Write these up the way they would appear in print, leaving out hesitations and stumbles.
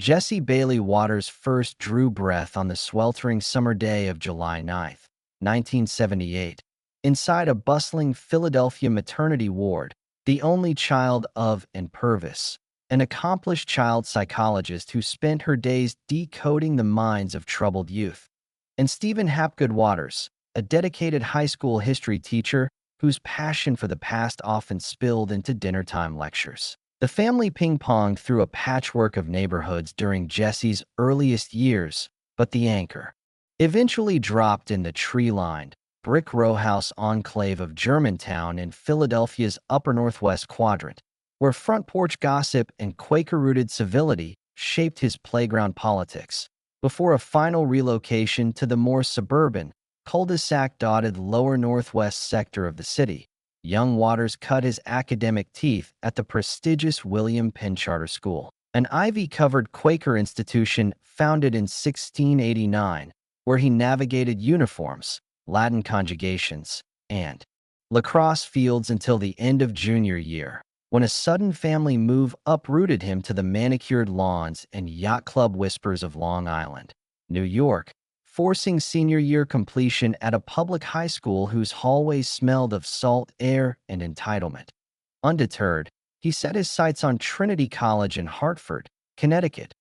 Jesse Bailey Waters first drew breath on the sweltering summer day of July 9th, 1978, inside a bustling Philadelphia maternity ward, the only child of Ann Purvis, an accomplished child psychologist who spent her days decoding the minds of troubled youth, and Stephen Hapgood Waters, a dedicated high school history teacher whose passion for the past often spilled into dinnertime lectures. The family ping-ponged through a patchwork of neighborhoods during Jesse's earliest years, but the anchor eventually dropped in the tree-lined, brick row house enclave of Germantown in Philadelphia's upper northwest quadrant, where front porch gossip and Quaker-rooted civility shaped his playground politics, before a final relocation to the more suburban, cul-de-sac-dotted lower northwest sector of the city. Young Waters cut his academic teeth at the prestigious William Penn Charter School, an ivy-covered Quaker institution founded in 1689, where he navigated uniforms, Latin conjugations, and lacrosse fields until the end of junior year, when a sudden family move uprooted him to the manicured lawns and yacht club whispers of Long Island, New York, forcing senior year completion at a public high school whose hallways smelled of salt air and entitlement. Undeterred, he set his sights on Trinity College in Hartford, Connecticut,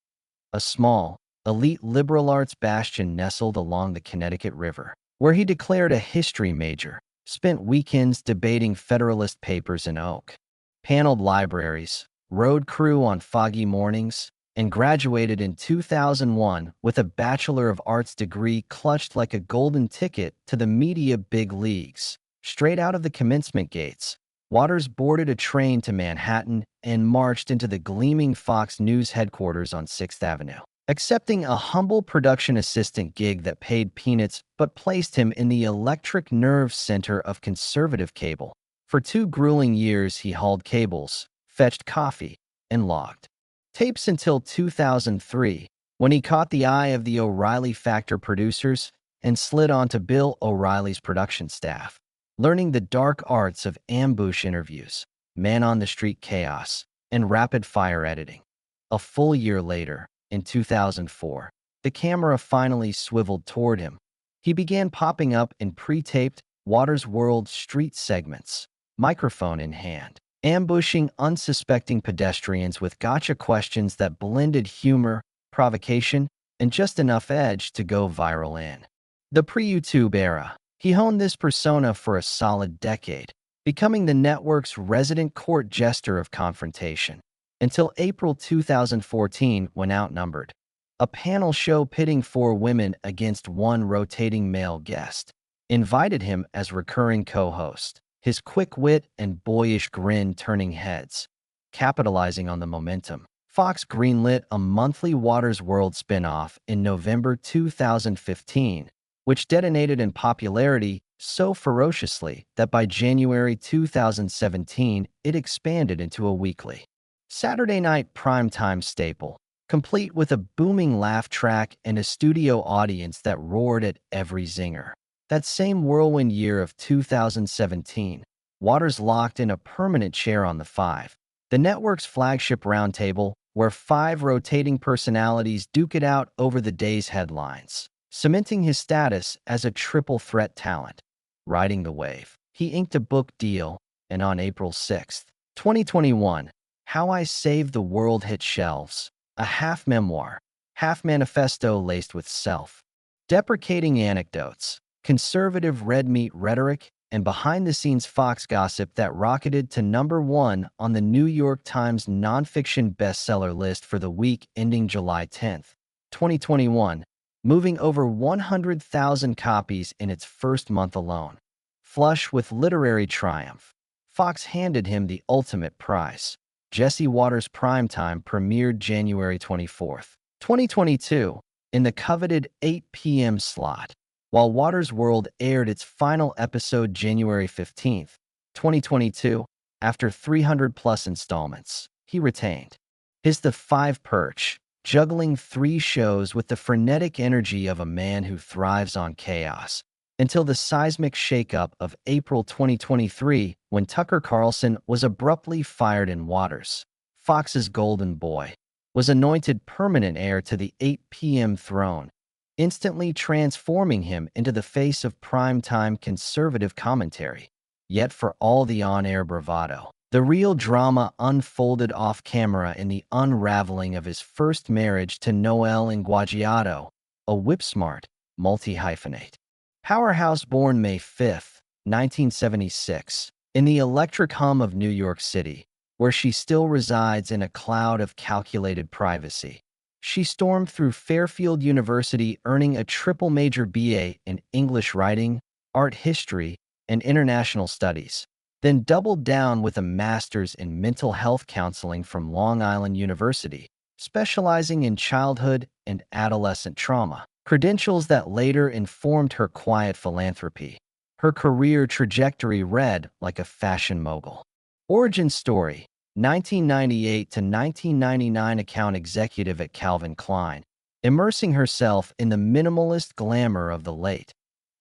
a small, elite liberal arts bastion nestled along the Connecticut River, where he declared a history major, spent weekends debating Federalist papers in oak-paneled libraries, rode crew on foggy mornings, and graduated in 2001 with a Bachelor of Arts degree clutched like a golden ticket to the media big leagues. Straight out of the commencement gates, Waters boarded a train to Manhattan and marched into the gleaming Fox News headquarters on 6th Avenue, accepting a humble production assistant gig that paid peanuts but placed him in the electric nerve center of conservative cable. For 2 grueling years, he hauled cables, fetched coffee, and logged tapes until 2003, when he caught the eye of the O'Reilly Factor producers and slid onto Bill O'Reilly's production staff, learning the dark arts of ambush interviews, man-on-the-street chaos, and rapid-fire editing. A full year later, in 2004, the camera finally swiveled toward him. He began popping up in pre-taped Waters World Street segments, microphone in hand, ambushing unsuspecting pedestrians with gotcha questions that blended humor, provocation, and just enough edge to go viral in the pre-YouTube era. He honed this persona for a solid decade, becoming the network's resident court jester of confrontation, until April 2014 when outnumbered. A panel show pitting 4 women against 1 rotating male guest invited him as recurring co-host, his quick wit and boyish grin turning heads. Capitalizing on the momentum, Fox greenlit a monthly Waters World spin-off in November 2015, which detonated in popularity so ferociously that by January 2017 it expanded into a weekly Saturday night primetime staple, complete with a booming laugh track and a studio audience that roared at every zinger. That same whirlwind year of 2017, Waters locked in a permanent chair on the network's flagship roundtable, where 5 rotating personalities duke it out over the day's headlines, cementing his status as a triple-threat talent. Riding the wave, he inked a book deal, and on April 6, 2021, How I Saved the World hit shelves, a half-memoir, half-manifesto laced with self-deprecating anecdotes, conservative red meat rhetoric, and behind-the-scenes Fox gossip that rocketed to #1 on the New York Times nonfiction bestseller list for the week ending July 10, 2021, moving over 100,000 copies in its first month alone. Flush with literary triumph, Fox handed him the ultimate prize. Jesse Waters' Primetime premiered January 24, 2022, in the coveted 8 p.m. slot, while Waters World aired its final episode January 15, 2022, after 300-plus installments. He retained his The 5 perch, juggling 3 shows with the frenetic energy of a man who thrives on chaos, until the seismic shakeup of April 2023 when Tucker Carlson was abruptly fired in Waters, Fox's golden boy, was anointed permanent heir to the 8 p.m. throne, instantly transforming him into the face of primetime conservative commentary. Yet for all the on-air bravado, the real drama unfolded off-camera in the unraveling of his first marriage to Noelle Inguagiato, a whip-smart, multi-hyphenate powerhouse born May 5, 1976, in the electric hum of New York City, where she still resides in a cloud of calculated privacy. She stormed through Fairfield University, earning a triple major BA in English writing, art history, and international studies, then doubled down with a master's in mental health counseling from Long Island University, specializing in childhood and adolescent trauma, credentials that later informed her quiet philanthropy. Her career trajectory read like a fashion mogul. Origin story: 1998 to 1999 account executive at Calvin Klein, immersing herself in the minimalist glamour of the late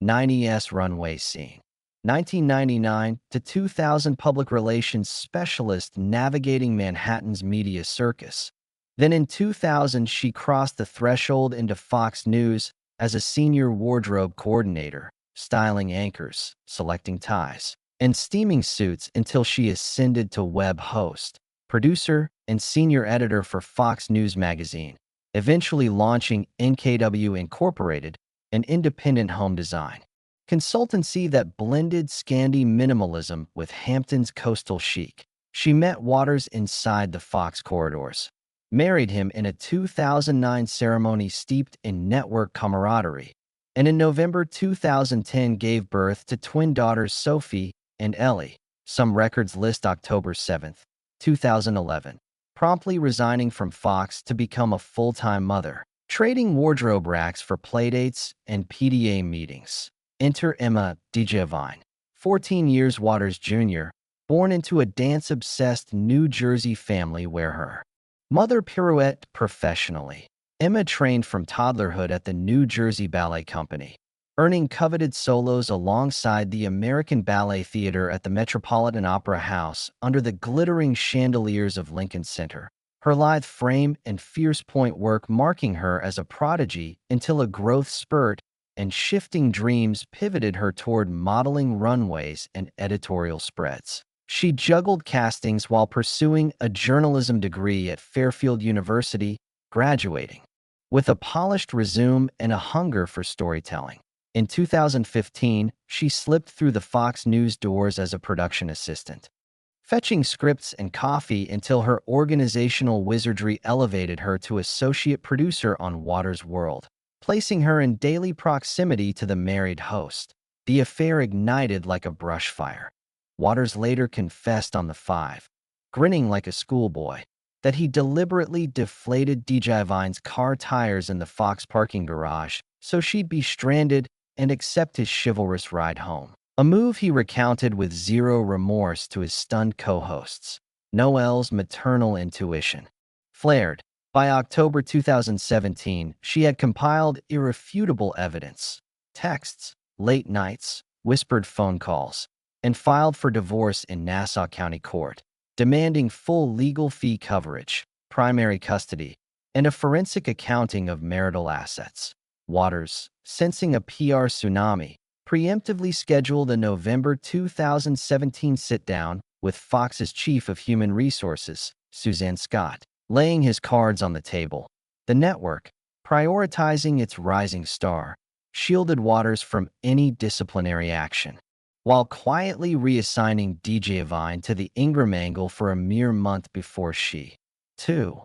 90s runway scene. 1999 to 2000 public relations specialist navigating Manhattan's media circus. Then in 2000 she crossed the threshold into Fox News as a senior wardrobe coordinator, styling anchors, selecting ties, and steaming suits until she ascended to web host, producer, and senior editor for Fox News magazine, eventually launching NKW Incorporated, an independent home design consultancy that blended Scandi minimalism with Hampton's coastal chic. She met Waters inside the Fox corridors, married him in a 2009 ceremony steeped in network camaraderie, and in November 2010 gave birth to twin daughters Sophie and Ellie. Some records list October 7, 2011, promptly resigning from Fox to become a full-time mother, trading wardrobe racks for playdates and PDA meetings. Enter Emma DeGiovanni, 14 years Waters Jr., born into a dance-obsessed New Jersey family where her mother pirouetted professionally. Emma trained from toddlerhood at the New Jersey Ballet Company, earning coveted solos alongside the American Ballet Theater at the Metropolitan Opera House under the glittering chandeliers of Lincoln Center. Her lithe frame and fierce point work marking her as a prodigy until a growth spurt and shifting dreams pivoted her toward modeling runways and editorial spreads. She juggled castings while pursuing a journalism degree at Fairfield University, graduating with a polished resume and a hunger for storytelling. In 2015, she slipped through the Fox News doors as a production assistant, fetching scripts and coffee until her organizational wizardry elevated her to associate producer on Waters World, placing her in daily proximity to the married host. The affair ignited like a brush fire. Waters later confessed on The Five, grinning like a schoolboy, that he deliberately deflated DeGiovanni's car tires in the Fox parking garage so she'd be stranded and accept his chivalrous ride home. A move he recounted with zero remorse to his stunned co-hosts. Noelle's maternal intuition flared. By October 2017, she had compiled irrefutable evidence, texts, late nights, whispered phone calls, and filed for divorce in Nassau County Court, demanding full legal fee coverage, primary custody, and a forensic accounting of marital assets. Waters, sensing a PR tsunami, preemptively scheduled a November 2017 sit-down with Fox's chief of human resources, Suzanne Scott, laying his cards on the table. The network, prioritizing its rising star, shielded Waters from any disciplinary action, while quietly reassigning DeGiovanni to the Ingram angle for a mere month before she, too,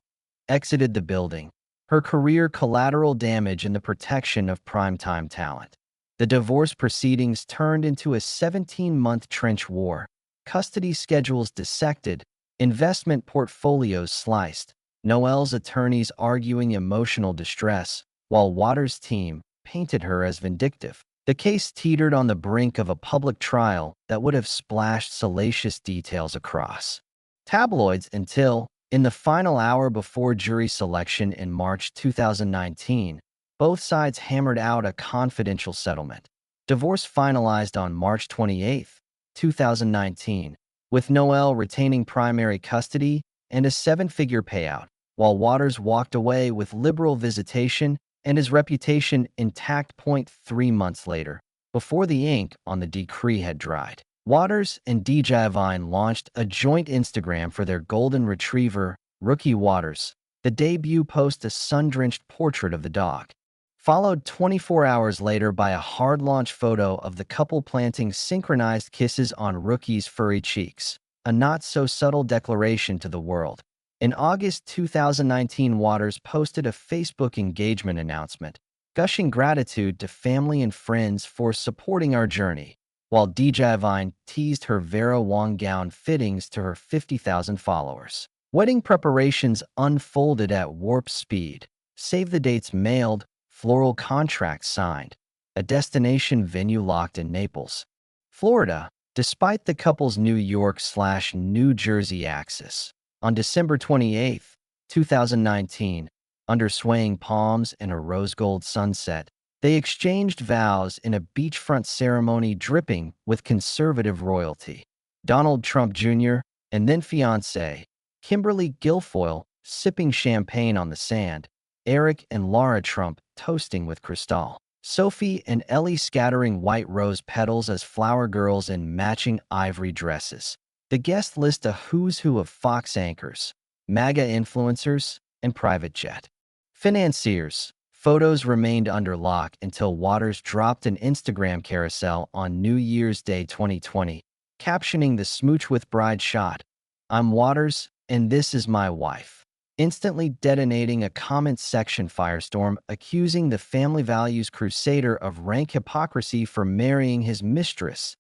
exited the building, her career collateral damage in the protection of primetime talent. The divorce proceedings turned into a 17-month trench war, custody schedules dissected, investment portfolios sliced, Noelle's attorneys arguing emotional distress, while Waters' team painted her as vindictive. The case teetered on the brink of a public trial that would have splashed salacious details across tabloids until, in the final hour before jury selection in March 2019, both sides hammered out a confidential settlement. Divorce finalized on March 28, 2019, with Noelle retaining primary custody and a seven-figure payout. while Waters walked away with liberal visitation and his reputation intact. 3 months later, before the ink on the decree had dried, Waters and DJI launched a joint Instagram for their golden retriever, Rookie Waters. The debut post a sun-drenched portrait of the dog, followed 24 hours later by a hard-launch photo of the couple planting synchronized kisses on Rookie's furry cheeks, a not-so-subtle declaration to the world. In August 2019, Waters posted a Facebook engagement announcement, gushing gratitude to family and friends for supporting our journey, while DJI teased her Vera Wang gown fittings to her 50,000 followers. Wedding preparations unfolded at warp speed. Save the dates mailed, floral contracts signed, a destination venue locked in Naples, Florida, despite the couple's New York/New Jersey axis. On December 28, 2019, under swaying palms and a rose-gold sunset, they exchanged vows in a beachfront ceremony dripping with conservative royalty. Donald Trump Jr. and then fiancée, Kimberly Guilfoyle, sipping champagne on the sand, Eric and Laura Trump toasting with Cristal, Sophie and Ellie scattering white rose petals as flower girls in matching ivory dresses. The guest list a who's who of Fox anchors, MAGA influencers, and private jet financiers. Photos remained under lock until Waters dropped an Instagram carousel on New Year's Day 2020, captioning the smooch with bride shot, "I'm Waters, and this is my wife," instantly detonating a comment section firestorm accusing the family values crusader of rank hypocrisy for marrying his mistress.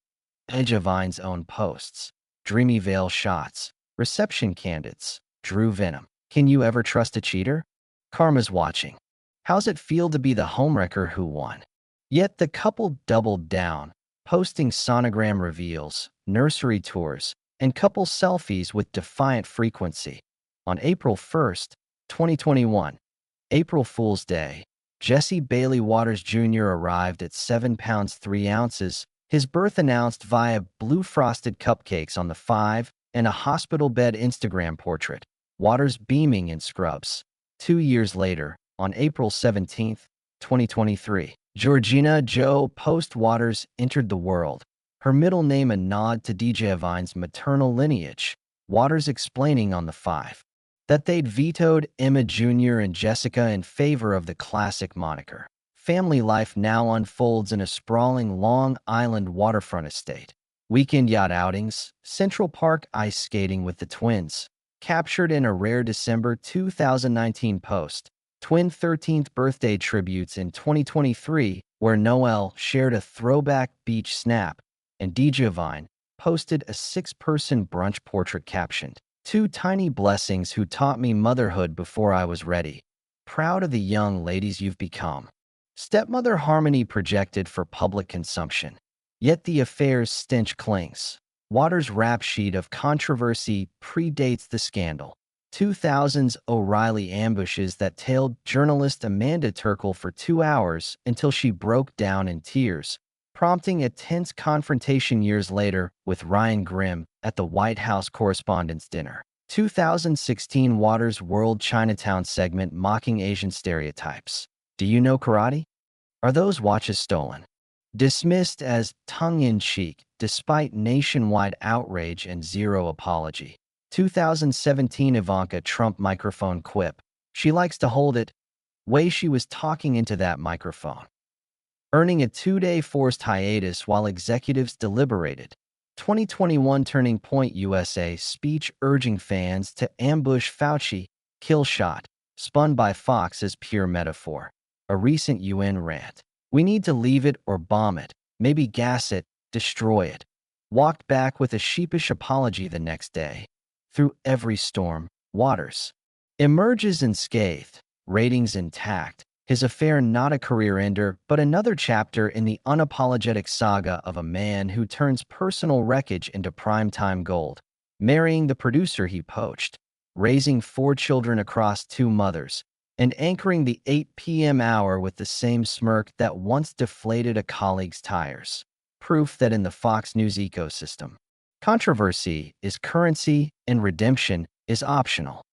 DJI's own posts, dreamy veil shots, reception candidates, drew venom. Can you ever trust a cheater? Karma's watching. How's it feel to be the homewrecker who won? Yet the couple doubled down, posting sonogram reveals, nursery tours, and couple selfies with defiant frequency. On April 1st, 2021, April Fool's Day, Jesse Bailey Waters Jr. arrived at 7 pounds 3 ounces, his birth announced via blue frosted cupcakes on the 5 and a hospital bed Instagram portrait, Waters beaming in scrubs. 2 years later, on April 17th, 2023, Georgina Jo Post Waters entered the world, her middle name a nod to DJI's maternal lineage, Waters explaining on the 5 that they'd vetoed Emma Jr. and Jessica in favor of the classic moniker. Family life now unfolds in a sprawling Long Island waterfront estate. Weekend yacht outings, Central Park ice skating with the twins, captured in a rare December 2019 post, twin 13th birthday tributes in 2023, where Noel shared a throwback beach snap, and DJI posted a 6-person brunch portrait captioned, "Two tiny blessings who taught me motherhood before I was ready. Proud of the young ladies you've become." Stepmother Harmony projected for public consumption. Yet the affair's stench clings. Waters' rap sheet of controversy predates the scandal. 2000's O'Reilly ambushes that tailed journalist Amanda Turkle for 2 hours until she broke down in tears, prompting a tense confrontation years later with Ryan Grimm at the White House Correspondents' Dinner. 2016 Waters' World Chinatown segment mocking Asian stereotypes. Do you know karate? Are those watches stolen? Dismissed as tongue-in-cheek, despite nationwide outrage and zero apology. 2017 Ivanka Trump microphone quip. She likes to hold it. Way she was talking into that microphone. Earning a 2-day forced hiatus while executives deliberated. 2021 Turning Point USA speech urging fans to ambush Fauci, kill shot, spun by Fox as pure metaphor. A recent UN rant. We need to leave it or bomb it, maybe gas it, destroy it. Walked back with a sheepish apology the next day. Through every storm, Waters emerges unscathed, ratings intact, his affair not a career ender but another chapter in the unapologetic saga of a man who turns personal wreckage into primetime gold, marrying the producer he poached, raising 4 children across 2 mothers, and anchoring the 8 p.m. hour with the same smirk that once deflated a colleague's tires. Proof that in the Fox News ecosystem, controversy is currency and redemption is optional.